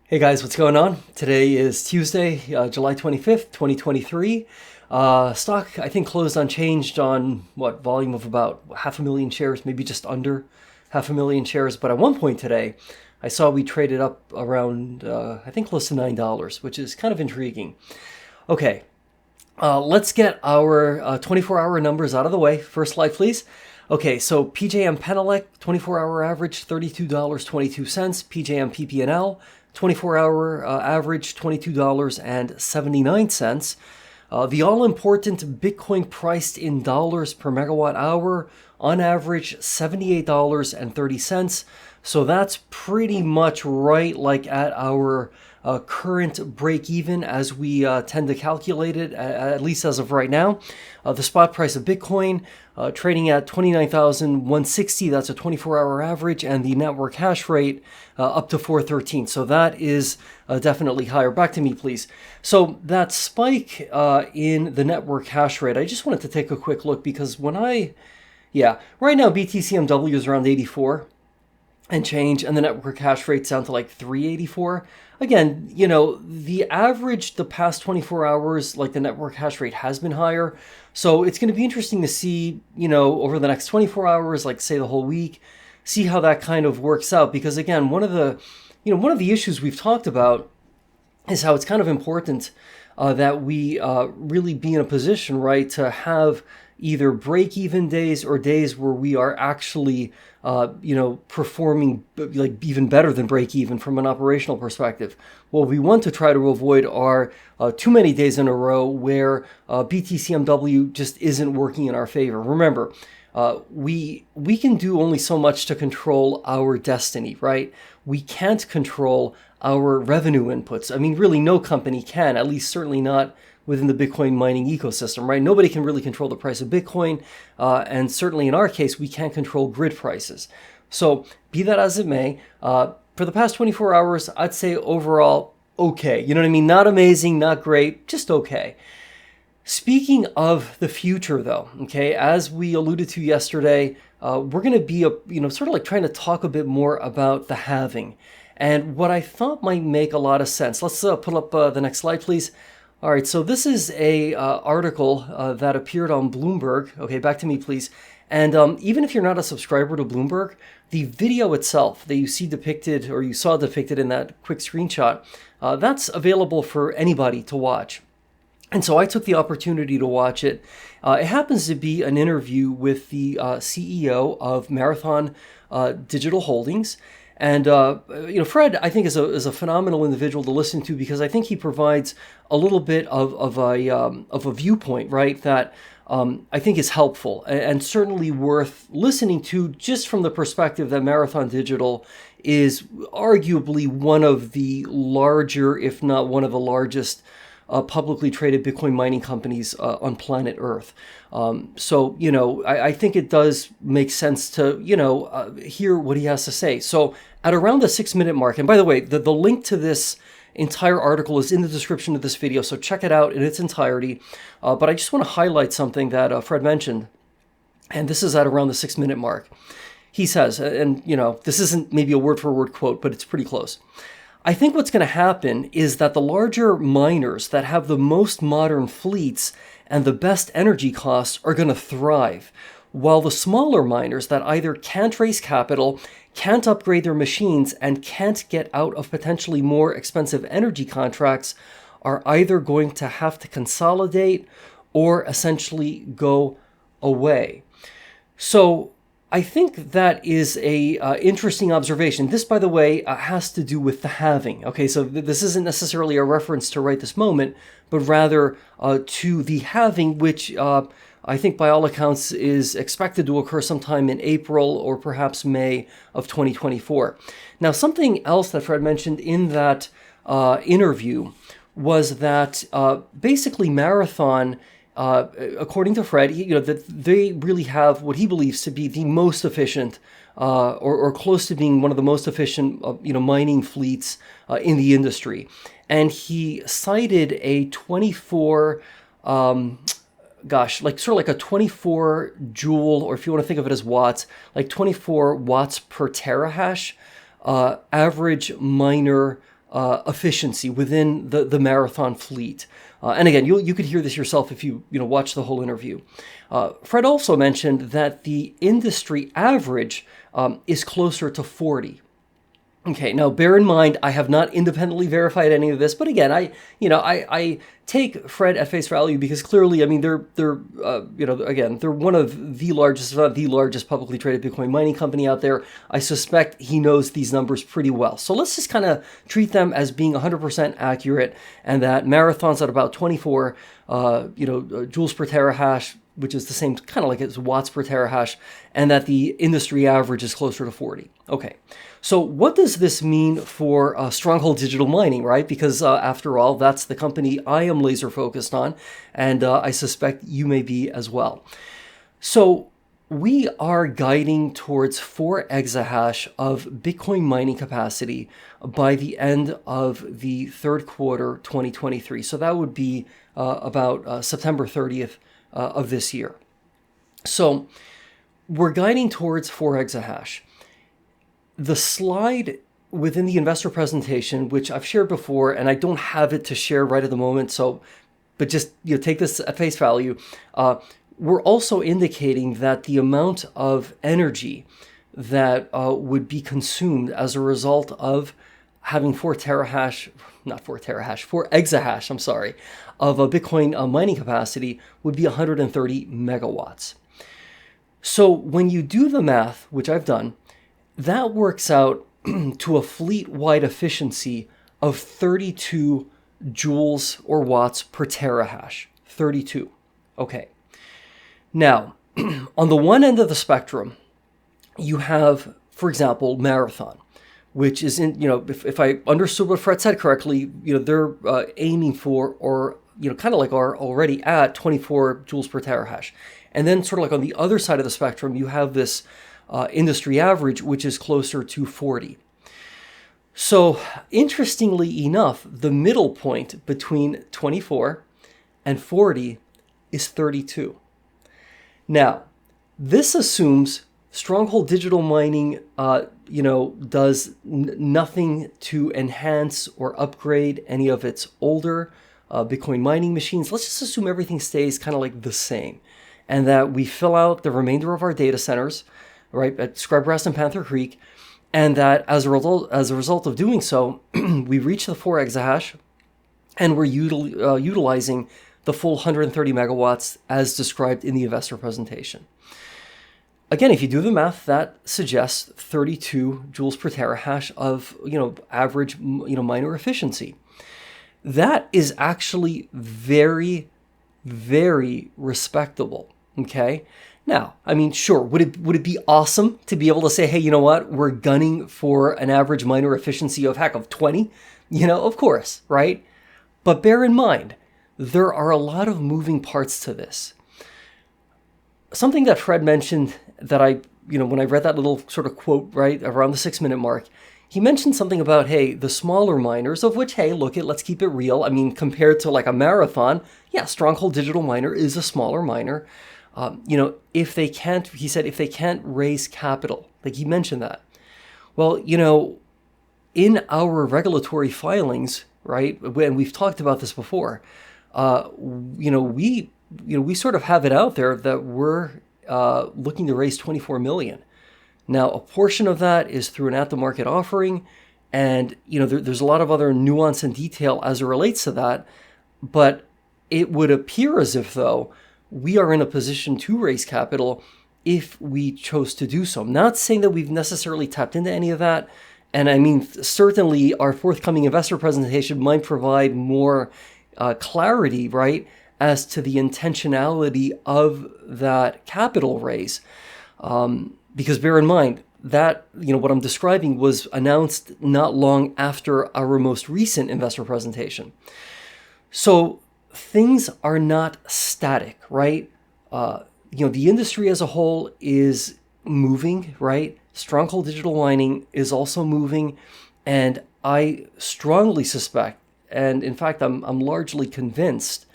Hey guys, what's going on? Today is Tuesday, July 25th, 2023. Stock, I think, closed unchanged on volume of about 500,000 shares, maybe just under 500,000 shares. But at one point today, I saw we traded up around, I think, close to $9, which is kind of intriguing. Okay, let's get our 24-hour numbers out of the way. First slide, please. Okay, so PJM Penelec, 24-hour average, $32.22. PJM PPNL, 24-hour average, $22.79. The all-important Bitcoin priced in dollars per megawatt hour, on average, $78.30. So that's pretty much right like at our current break even as we tend to calculate it, at least as of right now. The spot price of Bitcoin trading at 29,160, that's a 24-hour average, and the network hash rate up to 413. So that is definitely higher. Back to me, please. So that spike in the network hash rate, I just wanted to take a quick look because right now BTCMW is around 84 and change, and the network hash rate's down to like 384. Again, the average the past 24 hours, like the network hash rate has been higher. So it's going to be interesting to see, over the next 24 hours, like say the whole week, see how that kind of works out. Because again, one of the issues we've talked about is how it's kind of important that we really be in a position, right, to have either break-even days or days where we are actually, performing like even better than break-even from an operational perspective. What we want to try to avoid are too many days in a row where BTCMW just isn't working in our favor. Remember, we can do only so much to control our destiny, right? We can't control our revenue inputs. I mean, really, no company can, at least certainly not within the Bitcoin mining ecosystem, right? Nobody can really control the price of Bitcoin. And certainly in our case, we can't control grid prices. So be that as it may, for the past 24 hours, I'd say overall, okay. You know what I mean? Not amazing, not great, just okay. Speaking of the future, though, okay, as we alluded to yesterday, we're going to be, sort of like trying to talk a bit more about the halving. And what I thought might make a lot of sense. Let's put up the next slide, please. All right, so this is a article that appeared on Bloomberg. Okay, back to me, please. And even if you're not a subscriber to Bloomberg, the video itself that you see depicted, or you saw depicted in that quick screenshot, that's available for anybody to watch. And so I took the opportunity to watch it. It happens to be an interview with the CEO of Marathon Digital Holdings. And, Fred, I think, is a phenomenal individual to listen to because I think he provides a little bit of a viewpoint, right, that I think is helpful and certainly worth listening to just from the perspective that Marathon Digital is arguably one of the larger, if not one of the largest, publicly traded Bitcoin mining companies on planet Earth. So, I think it does make sense to, hear what he has to say. So at around the 6-minute mark, and by the way, the link to this entire article is in the description of this video, so check it out in its entirety. But I just want to highlight something that Fred mentioned, and this is at around the 6-minute mark. He says, and, this isn't maybe a word-for-word quote, but it's pretty close. I think what's going to happen is that the larger miners that have the most modern fleets and the best energy costs are going to thrive, while the smaller miners that either can't raise capital, can't upgrade their machines, and can't get out of potentially more expensive energy contracts are either going to have to consolidate or essentially go away. So I think that is a interesting observation. This, by the way, has to do with the halving. Okay, so this isn't necessarily a reference to right this moment, but rather to the halving, which I think by all accounts is expected to occur sometime in April or perhaps May of 2024. Now, something else that Fred mentioned in that interview was that basically Marathon, according to Fred, that they really have what he believes to be the most efficient, or close to being one of the most efficient, mining fleets in the industry. And he cited a 24, like a 24 joule, or if you want to think of it as watts, like 24 watts per terahash, average miner efficiency within the Marathon fleet. And again, you could hear this yourself if you watch the whole interview. Fred also mentioned that the industry average is closer to 40. Okay, now bear in mind, I have not independently verified any of this, but again, I take Fred at face value because clearly, I mean, they're one of the largest, if not the largest publicly traded Bitcoin mining company out there. I suspect he knows these numbers pretty well. So let's just kind of treat them as being 100% accurate, and that Marathon's at about 24, joules per terahash, which is the same kind of like it's watts per terahash, and that the industry average is closer to 40. Okay, so what does this mean for Stronghold Digital Mining, right? Because after all, that's the company I am laser focused on, and I suspect you may be as well. So we are guiding towards 4 exahash of Bitcoin mining capacity by the end of the third quarter 2023. So that would be about September 30th of this year. So we're guiding towards 4 exahash. The slide within the investor presentation, which I've shared before, and I don't have it to share right at the moment, but just take this at face value. We're also indicating that the amount of energy that would be consumed as a result of having 4 exahash, of a Bitcoin mining capacity would be 130 megawatts. So when you do the math, which I've done, that works out to a fleet-wide efficiency of 32 joules or watts per terahash. 32. Okay. Now, on the one end of the spectrum, you have, for example, Marathon, which is in, if I understood what Fred said correctly, they're aiming for, or, kind of like are already at 24 joules per terahash. And then sort of like on the other side of the spectrum, you have this industry average, which is closer to 40. So interestingly enough, the middle point between 24 and 40 is 32. Now, this assumes Stronghold Digital Mining, does nothing to enhance or upgrade any of its older Bitcoin mining machines. Let's just assume everything stays kind of like the same, and that we fill out the remainder of our data centers, right, at Scrubgrass and Panther Creek, and that as a result of doing so, we reach the 4 exahash, and we're utilizing the full 130 megawatts as described in the investor presentation. Again, if you do the math, that suggests 32 joules per terahash of, average, miner efficiency. That is actually very, very respectable. Okay. Now, I mean, sure, would it be awesome to be able to say, hey, you know what, we're gunning for an average miner efficiency of 20? Of course, right? But bear in mind, there are a lot of moving parts to this. Something that Fred mentioned that when I read that little sort of quote, right, around the 6-minute mark, he mentioned something about, hey, the smaller miners, of which, hey, let's keep it real. I mean, compared to like a Marathon, yeah, Stronghold Digital Miner is a smaller miner. If they can't raise capital, like he mentioned that. Well, in our regulatory filings, right, when we've talked about this before, we sort of have it out there that we're looking to raise 24 million. Now, a portion of that is through an at-the-market offering, and there's a lot of other nuance and detail as it relates to that, but it would appear as if, though, we are in a position to raise capital if we chose to do so. I'm not saying that we've necessarily tapped into any of that, and I mean, certainly our forthcoming investor presentation might provide more clarity, right, as to the intentionality of that capital raise. Because bear in mind that, what I'm describing was announced not long after our most recent investor presentation. So things are not static, right? The industry as a whole is moving, right? Stronghold Digital Mining is also moving, and I strongly suspect, and in fact, I'm largely convinced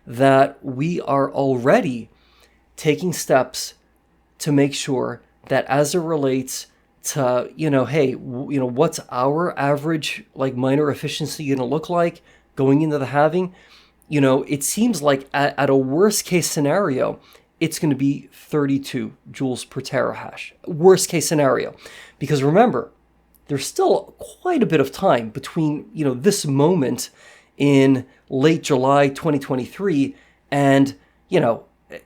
that we are already taking steps to make sure that as it relates to, hey, what's our average like miner efficiency going to look like going into the halving? It seems like at a worst case scenario, it's going to be 32 joules per terahash. Worst case scenario. Because remember, there's still quite a bit of time between, this moment in late July 2023 and,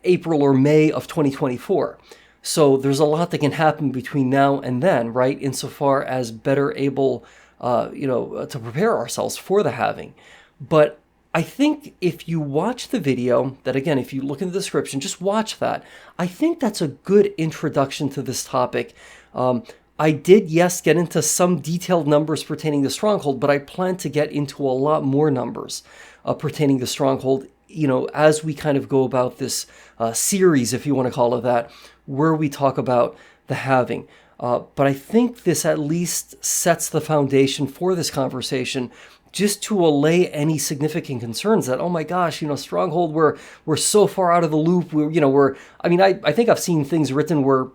April or May of 2024. So there's a lot that can happen between now and then, right? Insofar as better able, to prepare ourselves for the halving. But I think if you watch the video, that again, if you look in the description, just watch that. I think that's a good introduction to this topic. I did, yes, get into some detailed numbers pertaining to Stronghold, but I plan to get into a lot more numbers pertaining to Stronghold, as we kind of go about this series, if you want to call it that, where we talk about the halving. But I think this at least sets the foundation for this conversation, just to allay any significant concerns that, oh my gosh, Stronghold, we're so far out of the loop. I think I've seen things written where,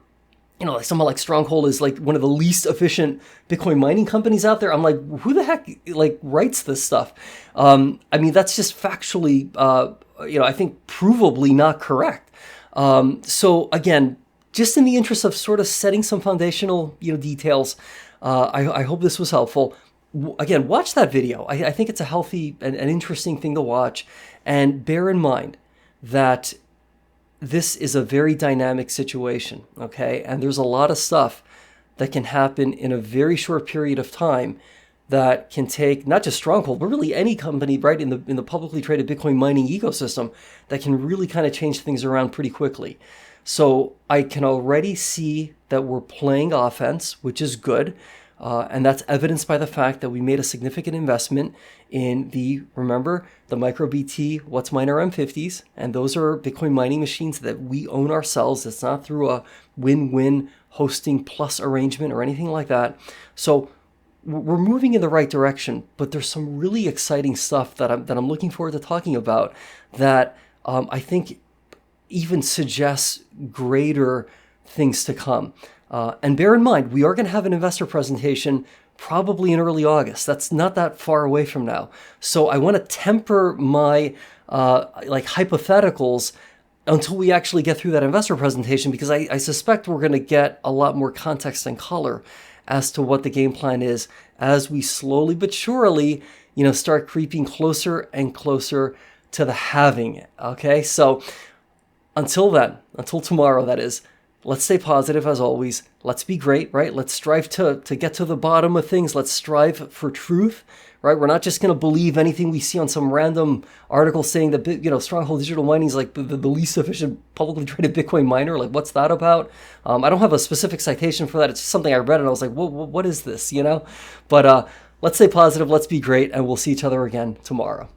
like someone like Stronghold is like one of the least efficient Bitcoin mining companies out there. I'm like, who the heck like writes this stuff? That's just factually, I think provably not correct. So again, just in the interest of sort of setting some foundational, details, I hope this was helpful. Again, watch that video. I think it's a healthy and an interesting thing to watch. And bear in mind that this is a very dynamic situation, okay? And there's a lot of stuff that can happen in a very short period of time that can take not just Stronghold, but really any company, right, in the publicly traded Bitcoin mining ecosystem that can really kind of change things around pretty quickly. So I can already see that we're playing offense, which is good. And that's evidenced by the fact that we made a significant investment in the MicroBT WhatsMiner M50s. And those are Bitcoin mining machines that we own ourselves. It's not through a win-win hosting plus arrangement or anything like that. So we're moving in the right direction, but there's some really exciting stuff that I'm looking forward to talking about that I think even suggests greater things to come. And bear in mind, we are going to have an investor presentation probably in early August. That's not that far away from now. So I want to temper my hypotheticals until we actually get through that investor presentation, because I suspect we're going to get a lot more context and color as to what the game plan is as we slowly but surely, start creeping closer and closer to the halving. Okay, so until then, until tomorrow, that is. Let's stay positive as always. Let's be great, right? Let's strive to get to the bottom of things. Let's strive for truth, right? We're not just going to believe anything we see on some random article saying that, Stronghold Digital Mining is like the least efficient publicly traded Bitcoin miner. Like, what's that about? I don't have a specific citation for that. It's just something I read and I was like, what is this, But let's stay positive. Let's be great. And we'll see each other again tomorrow.